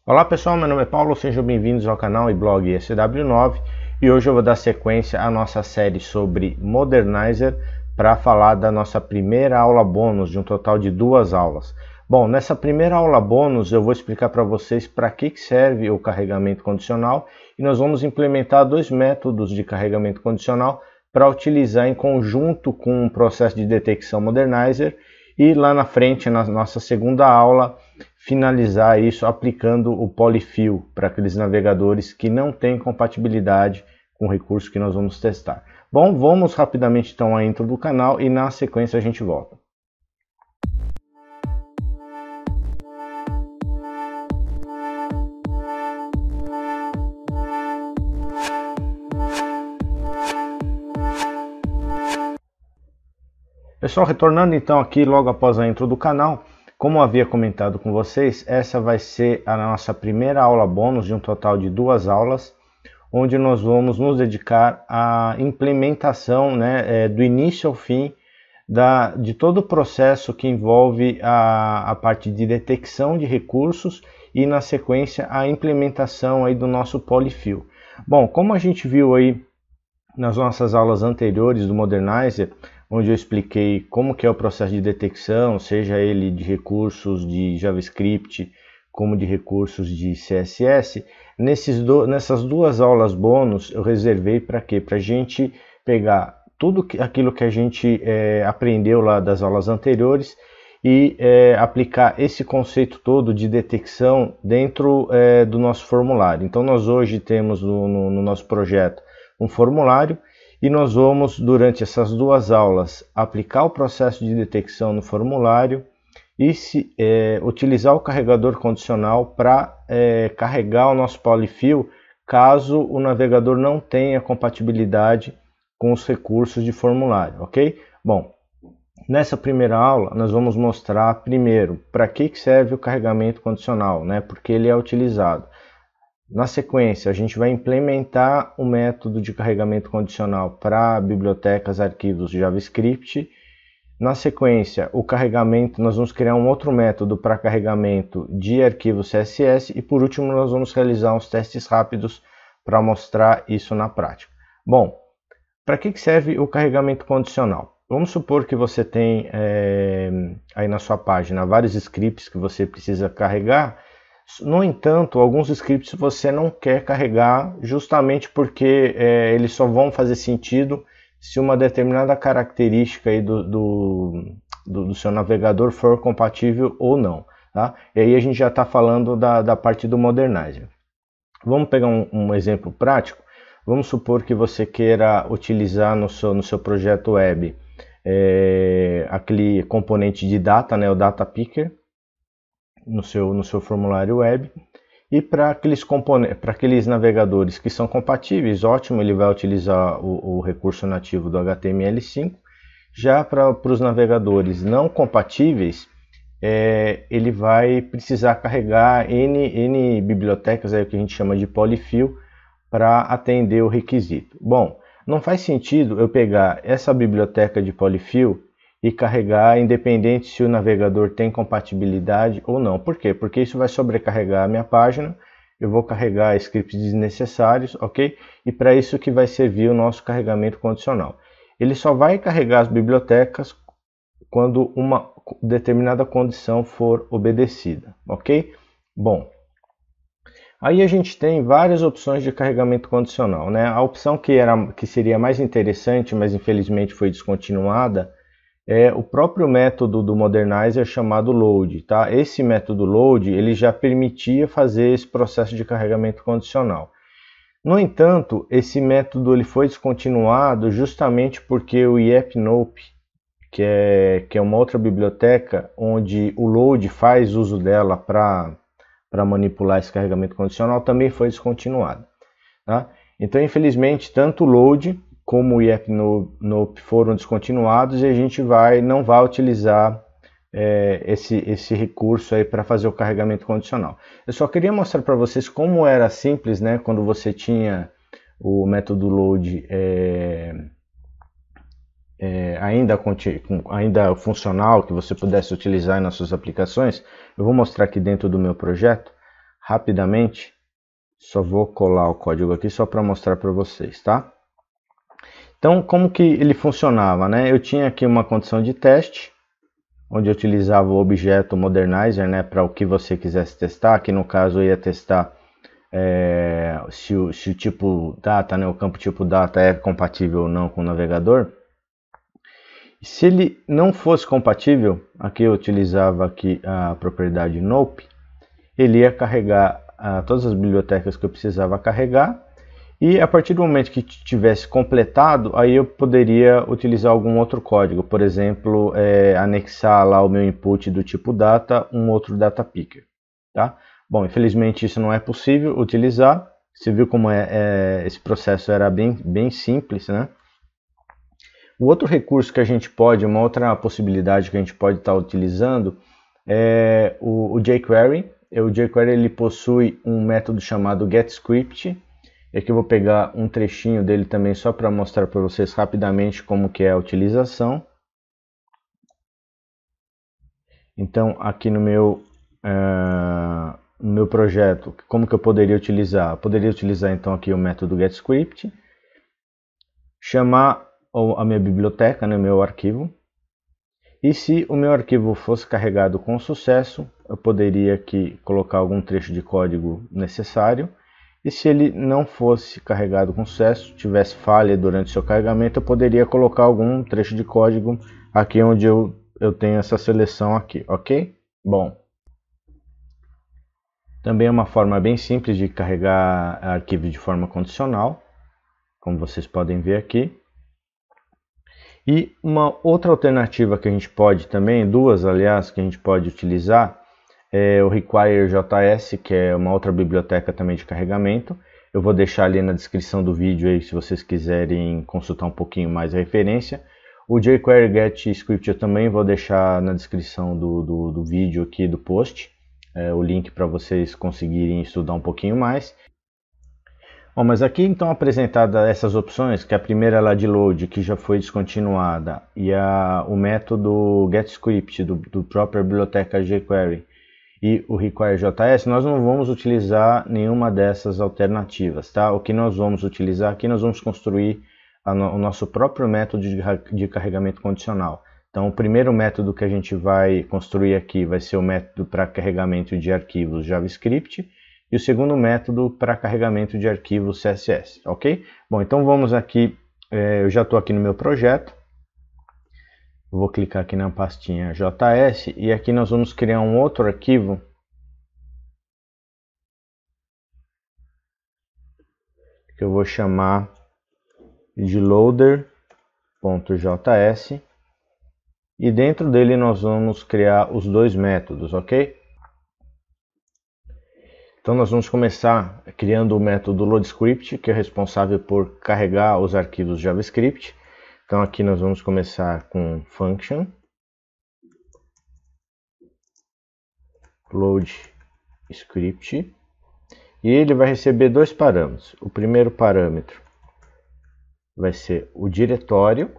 Olá pessoal, meu nome é Paulo, sejam bem-vindos ao canal e blog SW9 e hoje eu vou dar sequência à nossa série sobre Modernizer para falar da nossa primeira aula bônus de um total de 2 aulas. Bom, nessa primeira aula bônus eu vou explicar para vocês para que serve o carregamento condicional e nós vamos implementar 2 métodos de carregamento condicional para utilizar em conjunto com o processo de detecção Modernizer e lá na frente, na nossa segunda aula, finalizar isso aplicando o polyfill para aqueles navegadores que não têm compatibilidade com o recurso que nós vamos testar. Bom, vamos rapidamente então à intro do canal e na sequência a gente volta. Pessoal, retornando então aqui logo após a intro do canal, como eu havia comentado com vocês, essa vai ser a nossa primeira aula bônus de um total de 2 aulas, onde nós vamos nos dedicar à implementação, do início ao fim de todo o processo que envolve a parte de detecção de recursos e na sequência a implementação aí do nosso polyfill. Bom, como a gente viu aí nas nossas aulas anteriores do Modernizer, onde eu expliquei como que é o processo de detecção, seja ele de recursos de JavaScript, como de recursos de CSS, nessas 2 aulas bônus eu reservei para quê? Para a gente pegar tudo aquilo que a gente aprendeu lá das aulas anteriores e aplicar esse conceito todo de detecção dentro do nosso formulário. Então nós hoje temos no nosso projeto um formulário, e nós vamos, durante essas 2 aulas, aplicar o processo de detecção no formulário e utilizar o carregador condicional para carregar o nosso polyfill caso o navegador não tenha compatibilidade com os recursos de formulário, ok? Bom, nessa primeira aula nós vamos mostrar primeiro para que serve o carregamento condicional, porque ele é utilizado. Na sequência, a gente vai implementar o método de carregamento condicional para bibliotecas, arquivos JavaScript. Na sequência, o carregamento, nós vamos criar um outro método para carregamento de arquivos CSS. E por último, nós vamos realizar uns testes rápidos para mostrar isso na prática. Bom, para que serve o carregamento condicional? Vamos supor que você tem aí na sua página vários scripts que você precisa carregar. No entanto, alguns scripts você não quer carregar justamente porque eles só vão fazer sentido se uma determinada característica aí do seu navegador for compatível ou não. Tá? E aí a gente já está falando da parte do Modernizer. Vamos pegar um exemplo prático. Vamos supor que você queira utilizar no seu projeto web aquele componente de data, o Data Picker, no seu formulário web, e para aqueles navegadores que são compatíveis, ótimo, ele vai utilizar o recurso nativo do HTML5. Já para os navegadores não compatíveis, ele vai precisar carregar N bibliotecas, aí, que a gente chama de polyfill, para atender o requisito. Bom, não faz sentido eu pegar essa biblioteca de polyfill e carregar independente se o navegador tem compatibilidade ou não. Por quê? Porque isso vai sobrecarregar a minha página, eu vou carregar scripts desnecessários, ok? E para isso que vai servir o nosso carregamento condicional. Ele só vai carregar as bibliotecas quando uma determinada condição for obedecida, ok? Bom, aí a gente tem várias opções de carregamento condicional, A opção que seria mais interessante, mas infelizmente foi descontinuada, é o próprio método do Modernizer chamado load, tá? Esse método load ele já permitia fazer esse processo de carregamento condicional. No entanto, esse método ele foi descontinuado justamente porque o IEP-NOPE, que é uma outra biblioteca onde o load faz uso dela para manipular esse carregamento condicional, também foi descontinuado, tá? Então, infelizmente, tanto o load como o IEP-NOPE foram descontinuados e a gente não vai utilizar esse recurso aí para fazer o carregamento condicional. Eu só queria mostrar para vocês como era simples, quando você tinha o método load ainda funcional, que você pudesse utilizar nas suas aplicações. Eu vou mostrar aqui dentro do meu projeto. rapidamente. Só vou colar o código aqui só para mostrar para vocês, tá? Então, como que ele funcionava, né? Eu tinha aqui uma condição de teste, onde eu utilizava o objeto modernizer, né, para o que você quisesse testar. Aqui no caso eu ia testar se o tipo data, né, o campo tipo data é compatível ou não com o navegador. E se ele não fosse compatível, aqui eu utilizava aqui a propriedade nope, ele ia carregar todas as bibliotecas que eu precisava carregar. E a partir do momento que tivesse completado, aí eu poderia utilizar algum outro código, por exemplo, anexar lá o meu input do tipo data, um outro data picker, tá? Bom, infelizmente isso não é possível utilizar. Você viu como esse processo era bem simples, né? O outro recurso que a gente pode, uma outra possibilidade que a gente pode estar utilizando é o jQuery. O jQuery ele possui um método chamado getScript. E aqui eu vou pegar um trechinho dele também só para mostrar para vocês rapidamente como que é a utilização. Então aqui no meu projeto, como que eu poderia utilizar? Eu poderia utilizar então aqui o método getScript, chamar a minha biblioteca, né, o meu arquivo. E se o meu arquivo fosse carregado com sucesso, eu poderia aqui colocar algum trecho de código necessário. E se ele não fosse carregado com sucesso, tivesse falha durante o seu carregamento, eu poderia colocar algum trecho de código aqui onde eu tenho essa seleção aqui, ok? Bom, também é uma forma bem simples de carregar arquivos de forma condicional, como vocês podem ver aqui. E uma outra alternativa que a gente pode também, duas aliás, que a gente pode utilizar, é o require.js, que é uma outra biblioteca também de carregamento. Eu vou deixar ali na descrição do vídeo aí, se vocês quiserem consultar um pouquinho mais a referência. O jQuery getScript eu também vou deixar na descrição do vídeo aqui do post, o link para vocês conseguirem estudar um pouquinho mais. Bom, mas aqui então apresentada essas opções, que a primeira é lá de load, que já foi descontinuada, e o método getScript do própria biblioteca jQuery, e o require.js, nós não vamos utilizar nenhuma dessas alternativas, tá? O que nós vamos utilizar aqui, nós vamos construir o nosso próprio método de carregamento condicional. Então, o primeiro método que a gente vai construir aqui vai ser o método para carregamento de arquivos JavaScript e o segundo método para carregamento de arquivos CSS, ok? Bom, então vamos aqui, eu já estou aqui no meu projeto. Vou clicar aqui na pastinha JS e aqui nós vamos criar um outro arquivo que eu vou chamar de loader.js e dentro dele nós vamos criar os dois métodos, ok? Então nós vamos começar criando o método loadScript, que é responsável por carregar os arquivos JavaScript. Então aqui nós vamos começar com function loadScript e ele vai receber dois parâmetros. O primeiro parâmetro vai ser o diretório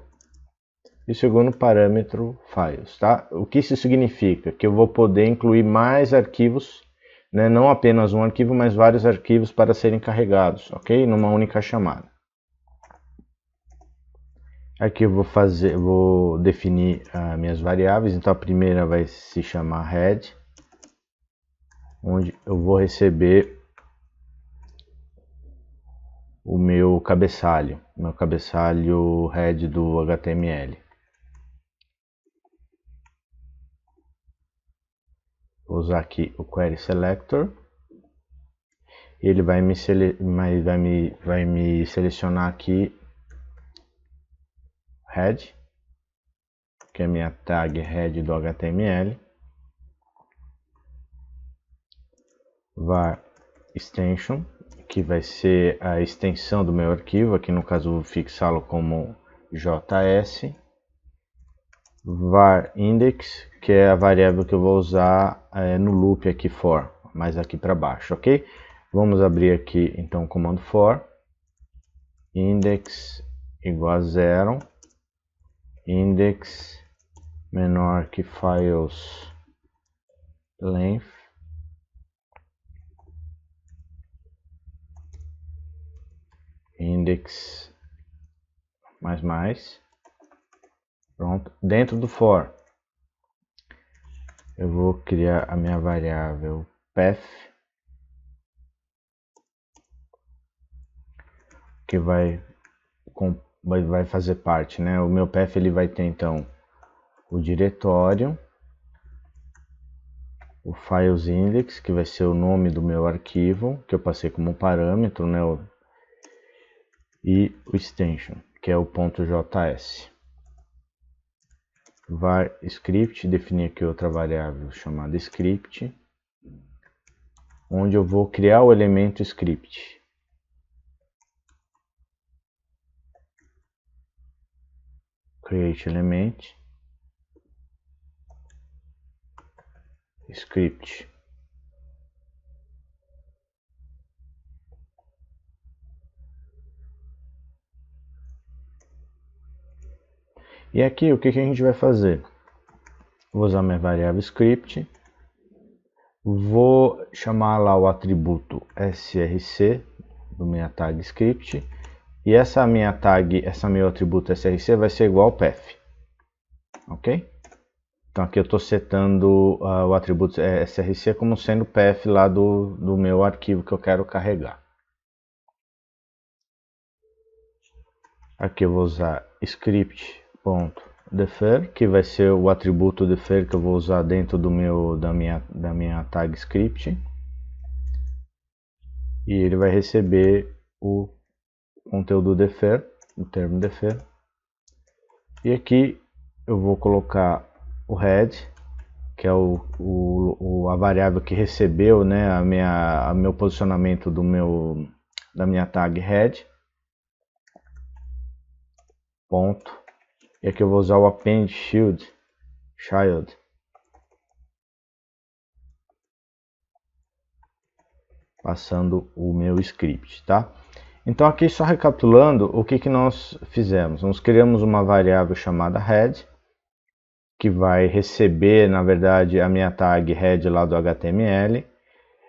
e o segundo parâmetro files, tá? O que isso significa? Que eu vou poder incluir mais arquivos, né? Não apenas um arquivo, mas vários arquivos para serem carregados, ok? Numa única chamada. Aqui eu vou definir as minhas variáveis. Então a primeira vai se chamar head, onde eu vou receber o meu cabeçalho head do HTML. Vou usar aqui o query selector. Ele vai me selecionar aqui head, que é a minha tag head do HTML. var extension, que vai ser a extensão do meu arquivo, aqui no caso vou fixá-lo como JS. var index, que é a variável que eu vou usar no loop aqui for, mais aqui para baixo, ok? Vamos abrir aqui então o comando for, index igual a 0, index menor que files length, index pronto. Dentro do for eu vou criar a minha variável path, que vai fazer parte, né? O meu path ele vai ter então o diretório, o files index, que vai ser o nome do meu arquivo, que eu passei como parâmetro, né? E o extension, que é o .js. Var script, definir aqui outra variável chamada script, onde eu vou criar o elemento script. Create element script. E aqui o que a gente vai fazer? Vou usar minha variável script, vou chamar lá o atributo src do minha tag script, e essa meu atributo src vai ser igual ao path, ok? Então aqui eu estou setando o atributo src como sendo o path lá do meu arquivo que eu quero carregar. Aqui eu vou usar script.defer, que vai ser o atributo defer que eu vou usar dentro da minha tag script. E ele vai receber o conteúdo defer, o termo defer. E aqui eu vou colocar o head, que é a variável que recebeu, né, meu posicionamento da minha tag head. Ponto. E aqui eu vou usar o append child, passando o meu script, tá? Então aqui só recapitulando o que nós fizemos. Nós criamos uma variável chamada head, que vai receber, na verdade, a minha tag head lá do HTML.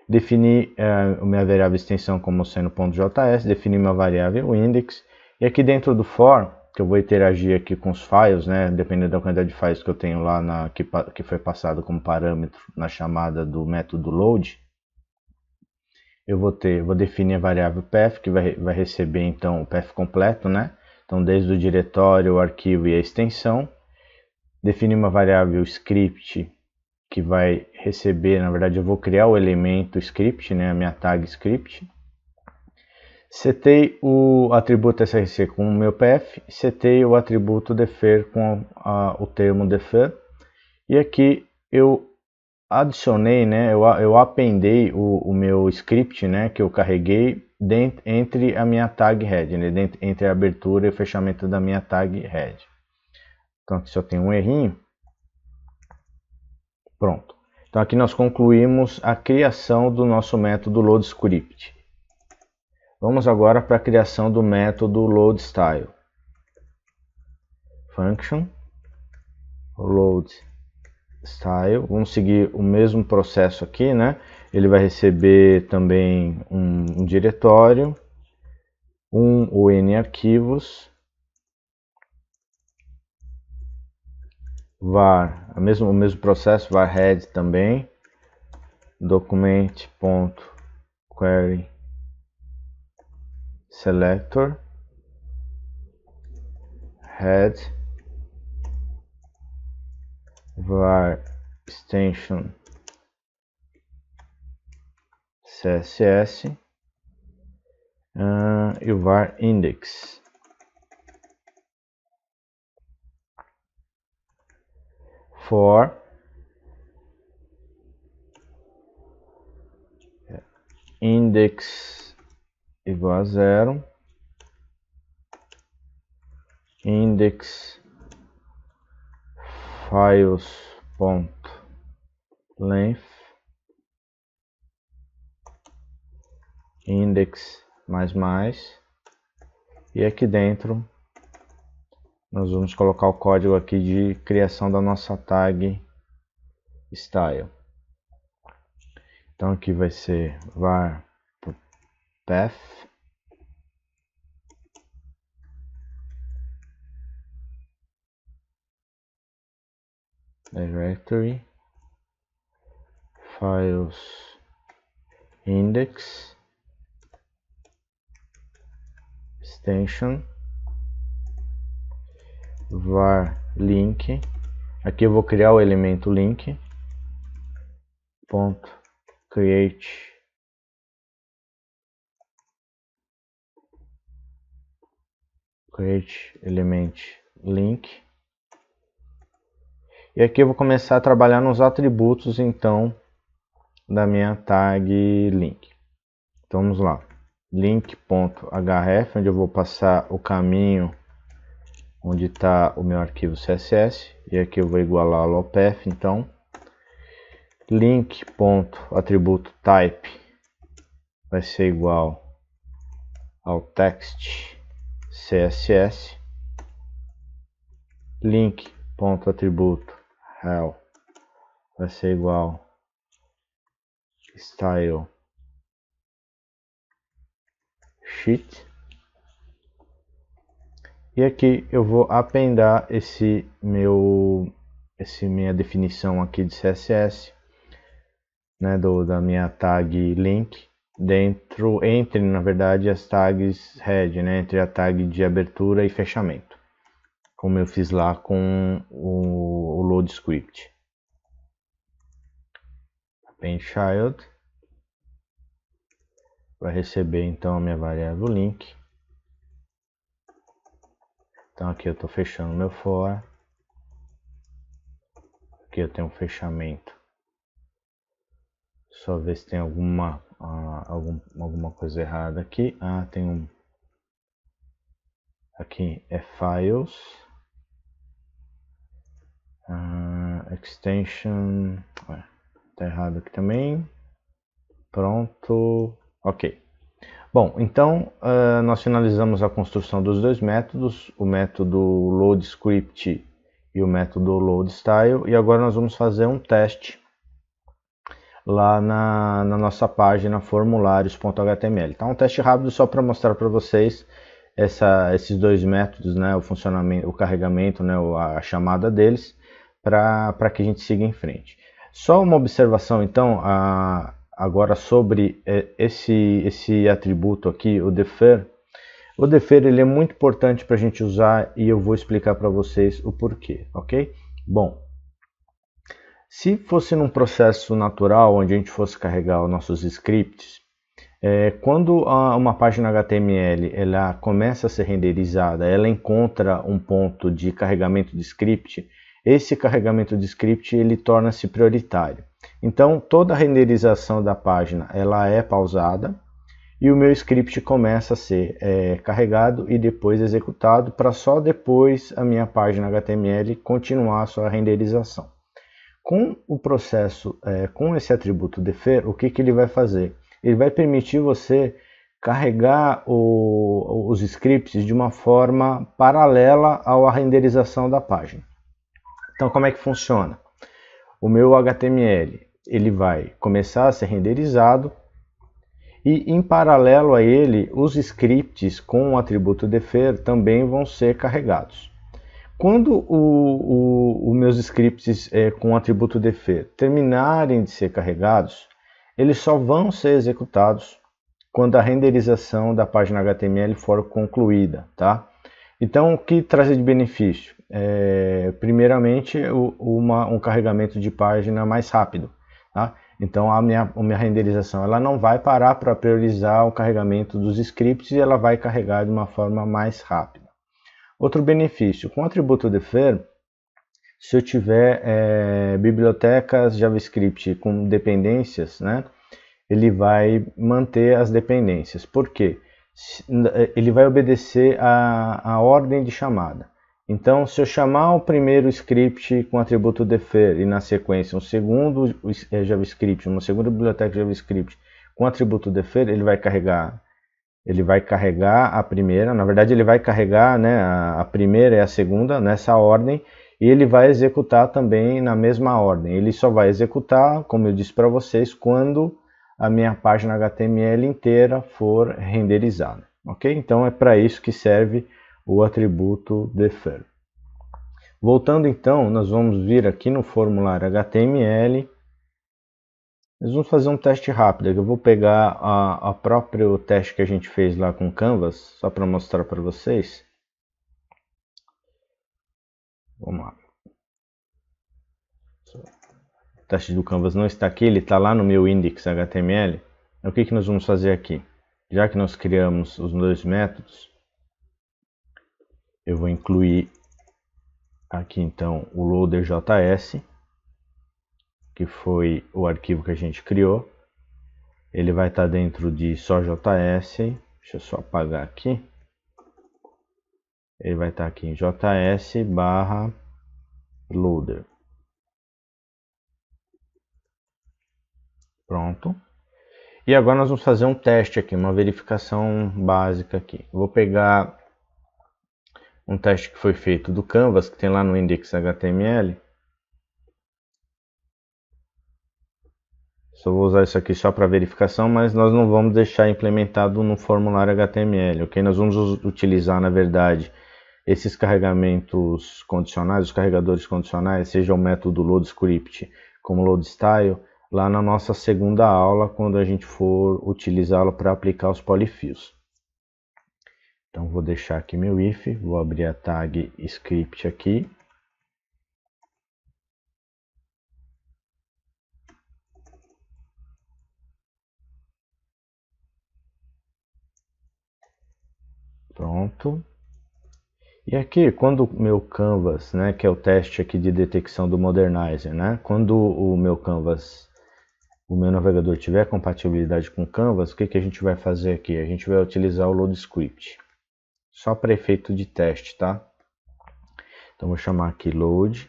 Defini a minha variável extensão como sendo .js, defini uma variável index. E aqui dentro do for, que eu vou interagir aqui com os files, né, dependendo da quantidade de files que eu tenho lá que foi passado como parâmetro na chamada do método load, eu vou definir a variável path, que vai receber então o path completo, né? Então desde o diretório, o arquivo e a extensão. Definir uma variável script, que vai receber, na verdade eu vou criar o elemento script, né, a minha tag script. Setei o atributo src com o meu path, setei o atributo defer com o termo defer, e aqui eu adicionei, né, eu appendei o meu script, né, que eu carreguei entre a minha tag head, né, entre a abertura e o fechamento da minha tag head. Então aqui só tem um errinho. Pronto. Então aqui nós concluímos a criação do nosso método loadScript. Vamos agora para a criação do método loadStyle. Function loadStyle. Vamos seguir o mesmo processo aqui, né? Ele vai receber também um diretório, um ou n arquivos, var, o mesmo processo, var head também, document.query selector, head, var extension css e o var index. For index igual a 0, index files.length, index e aqui dentro nós vamos colocar o código aqui de criação da nossa tag style. Então aqui vai ser var path directory files index extension var link. Aqui eu vou criar o elemento link ponto create element link, e aqui eu vou começar a trabalhar nos atributos então da minha tag link. Então vamos lá, link.href, onde eu vou passar o caminho onde está o meu arquivo CSS, e aqui eu vou igualar ao path. Então link.atributo type vai ser igual ao text CSS, link.atributo hell vai ser igual style sheet, e aqui eu vou appendar minha definição aqui de CSS, né, da minha tag link entre na verdade as tags head, né, entre a tag de abertura e fechamento, como eu fiz lá com o load script. Append child vai receber então a minha variável link. Então aqui eu estou fechando meu for, aqui eu tenho um fechamento. Só ver se tem alguma coisa errada aqui. Tem um. Aqui é files. Extension. Tá errado aqui também. Pronto. Ok. Bom, então nós finalizamos a construção dos dois métodos, o método loadScript e o método loadStyle, e agora nós vamos fazer um teste lá na nossa página formulários.html. Então, um teste rápido só para mostrar para vocês esses dois métodos, né, o funcionamento, o carregamento, né, a chamada deles, para que a gente siga em frente. Só uma observação, então, agora sobre esse atributo aqui, o defer. O defer ele é muito importante para a gente usar, e eu vou explicar para vocês o porquê, ok? Bom, se fosse num processo natural, onde a gente fosse carregar os nossos scripts, quando uma página HTML ela começa a ser renderizada, ela encontra um ponto de carregamento de script, esse carregamento de script ele torna-se prioritário. Então toda a renderização da página ela é pausada, e o meu script começa a ser carregado e depois executado, para só depois a minha página HTML continuar a sua renderização. Com o processo, com esse atributo defer, o que ele vai fazer? Ele vai permitir você carregar os scripts de uma forma paralela à renderização da página. Então, como é que funciona? O meu HTML ele vai começar a ser renderizado, e em paralelo a ele, os scripts com o atributo defer também vão ser carregados. Quando os meus scripts com o atributo defer terminarem de ser carregados, eles só vão ser executados quando a renderização da página HTML for concluída, tá? Então, o que traz de benefício? Primeiramente, um carregamento de página mais rápido, tá? Então, a minha renderização ela não vai parar para priorizar o carregamento dos scripts, e ela vai carregar de uma forma mais rápida. Outro benefício, com o atributo defer, se eu tiver bibliotecas JavaScript com dependências, né, ele vai manter as dependências. Por quê? Ele vai obedecer a ordem de chamada. Então, se eu chamar o primeiro script com atributo defer e na sequência um segundo JavaScript, uma segunda biblioteca JavaScript com atributo defer, ele vai carregar a primeira. Na verdade, ele vai carregar, né, a primeira e a segunda nessa ordem, e ele vai executar também na mesma ordem. Ele só vai executar, como eu disse para vocês, quando a minha página HTML inteira for renderizada, ok? Então é para isso que serve o atributo defer. Voltando então, nós vamos vir aqui no formulário HTML. Nós vamos fazer um teste rápido. Eu vou pegar a próprio teste que a gente fez lá com Canvas, só para mostrar para vocês. Vamos lá. O teste do Canvas não está aqui, ele está lá no meu index.html. O que nós vamos fazer aqui? Já que nós criamos os dois métodos, eu vou incluir aqui então o loader.js, que foi o arquivo que a gente criou. Ele vai estar dentro de só.js. Deixa eu só apagar aqui. Ele vai estar aqui em js/loader. Pronto. E agora nós vamos fazer um teste aqui, uma verificação básica aqui. Vou pegar um teste que foi feito do Canvas, que tem lá no index.html. Só vou usar isso aqui só para verificação, mas nós não vamos deixar implementado no formulário HTML, ok? Nós vamos utilizar, na verdade, esses carregamentos condicionais, os carregadores condicionais, seja o método loadScript como loadStyle, lá na nossa segunda aula, quando a gente for utilizá-lo para aplicar os polyfills. Então vou deixar aqui meu if, vou abrir a tag script aqui. Pronto. E aqui, quando o meu Canvas, né, que é o teste aqui de detecção do Modernizer, né, quando o meu Canvas, o meu navegador tiver compatibilidade com o Canvas, o que a gente vai fazer aqui? A gente vai utilizar o loadScript, só para efeito de teste, tá? Então vou chamar aqui loadScript.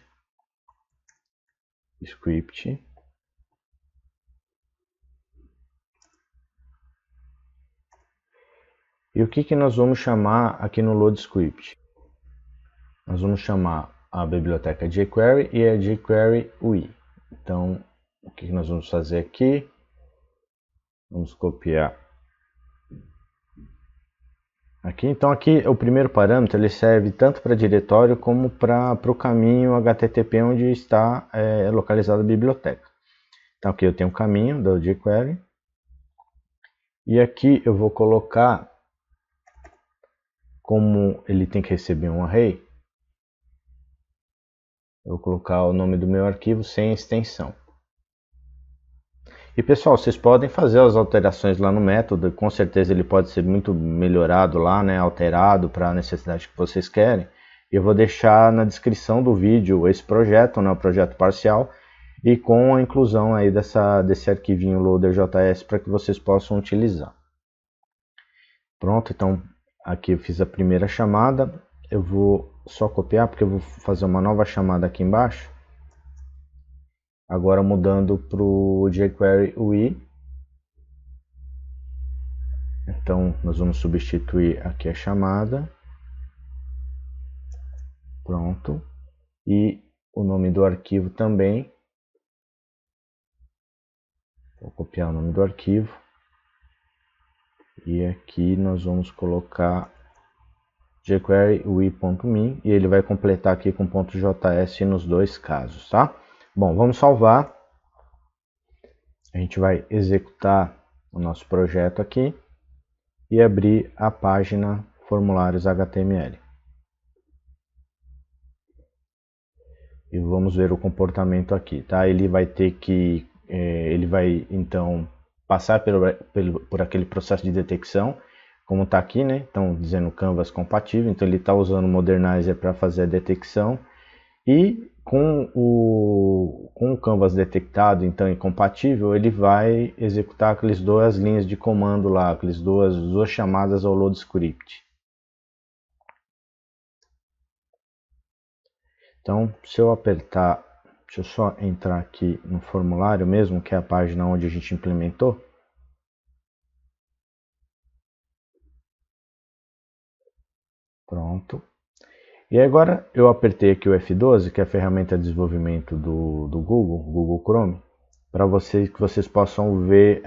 E o que nós vamos chamar aqui no loadScript? Nós vamos chamar a biblioteca jQuery e a jQuery UI. Então, o que nós vamos fazer aqui? Vamos copiar aqui. Então, aqui o primeiro parâmetro ele serve tanto para diretório como para o caminho HTTP onde está localizada a biblioteca. Então, aqui eu tenho o caminho da jQuery. E aqui eu vou colocar, como ele tem que receber um array, eu vou colocar o nome do meu arquivo sem extensão. E pessoal, vocês podem fazer as alterações lá no método, com certeza ele pode ser muito melhorado lá, né, alterado para a necessidade que vocês querem. Eu vou deixar na descrição do vídeo esse projeto, né, o projeto parcial, e com a inclusão aí desse arquivinho loader.js para que vocês possam utilizar. Pronto, então aqui eu fiz a primeira chamada, eu vou só copiar porque eu vou fazer uma nova chamada aqui embaixo. Agora mudando para o jQuery UI. Então nós vamos substituir aqui a chamada. Pronto. E o nome do arquivo também. Vou copiar o nome do arquivo. E aqui nós vamos colocar jQuery UI.min e ele vai completar aqui com .js nos dois casos, tá? Bom, vamos salvar. A gente vai executar o nosso projeto aqui e abrir a página formulários HTML. E vamos ver o comportamento aqui, tá? Ele vai ter que, ele vai então passar por aquele processo de detecção, como está aqui, né? Então dizendo Canvas compatível, então ele está usando o Modernizer para fazer a detecção e com o Canvas detectado, então incompatível, ele vai executar aquelas duas linhas de comando lá, aquelas duas chamadas ao loadScript. Então, se eu apertar, deixa eu só entrar aqui no formulário mesmo, que é a página onde a gente implementou. Pronto. E agora eu apertei aqui o F12, que é a ferramenta de desenvolvimento do Google Chrome, para que vocês possam ver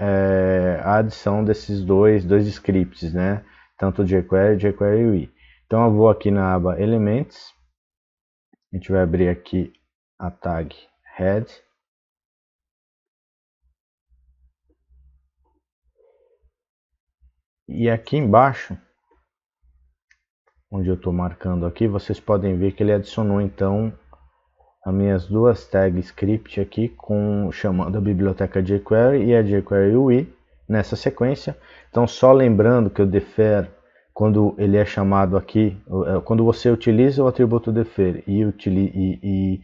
a adição desses dois scripts, né? Tanto jQuery e jQuery UI. Então eu vou aqui na aba Elements, A gente vai abrir aqui a tag Head. E aqui embaixo, onde eu estou marcando aqui, vocês podem ver que ele adicionou então as minhas duas tags script aqui, chamando a biblioteca jQuery e a jQuery UI nessa sequência. Então, só lembrando que o defer, quando ele é chamado aqui, quando você utiliza o atributo defer e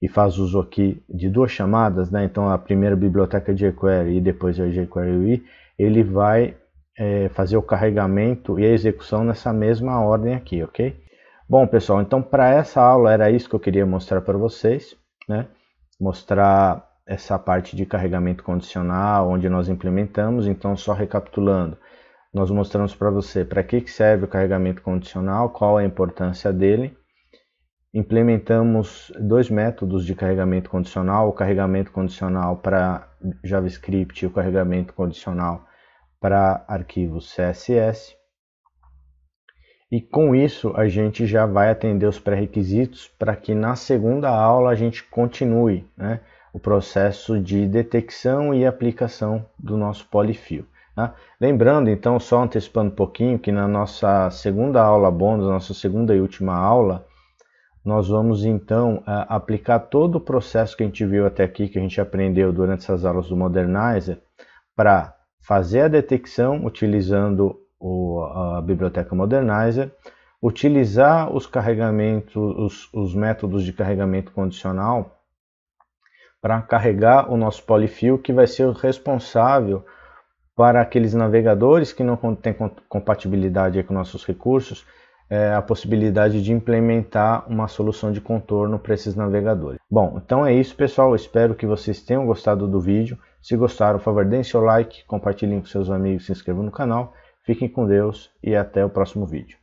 faz uso aqui de duas chamadas, né? Então a primeira biblioteca jQuery e depois a jQuery UI, ele vai fazer o carregamento e a execução nessa mesma ordem aqui, ok? Bom, pessoal, então para essa aula era isso que eu queria mostrar para vocês, né? Mostrar essa parte de carregamento condicional, onde nós implementamos. Então, só recapitulando, nós mostramos para você para que serve o carregamento condicional, qual a importância dele. Implementamos dois métodos de carregamento condicional, o carregamento condicional para JavaScript e o carregamento condicional para arquivos CSS. E com isso a gente já vai atender os pré-requisitos para que na segunda aula a gente continue, né, o processo de detecção e aplicação do nosso polyfill. Tá? Lembrando, então, só antecipando um pouquinho, que na nossa segunda aula bônus, nossa segunda e última aula, nós vamos então aplicar todo o processo que a gente viu até aqui, que a gente aprendeu durante essas aulas do Modernizer, para fazer a detecção utilizando a biblioteca Modernizer, utilizar os carregamentos, os métodos de carregamento condicional para carregar o nosso polyfill, que vai ser o responsável para aqueles navegadores que não têm compatibilidade com nossos recursos, a possibilidade de implementar uma solução de contorno para esses navegadores. Bom, então é isso, pessoal. Eu espero que vocês tenham gostado do vídeo. Se gostaram, por favor, deem seu like, compartilhem com seus amigos, se inscrevam no canal. Fiquem com Deus e até o próximo vídeo.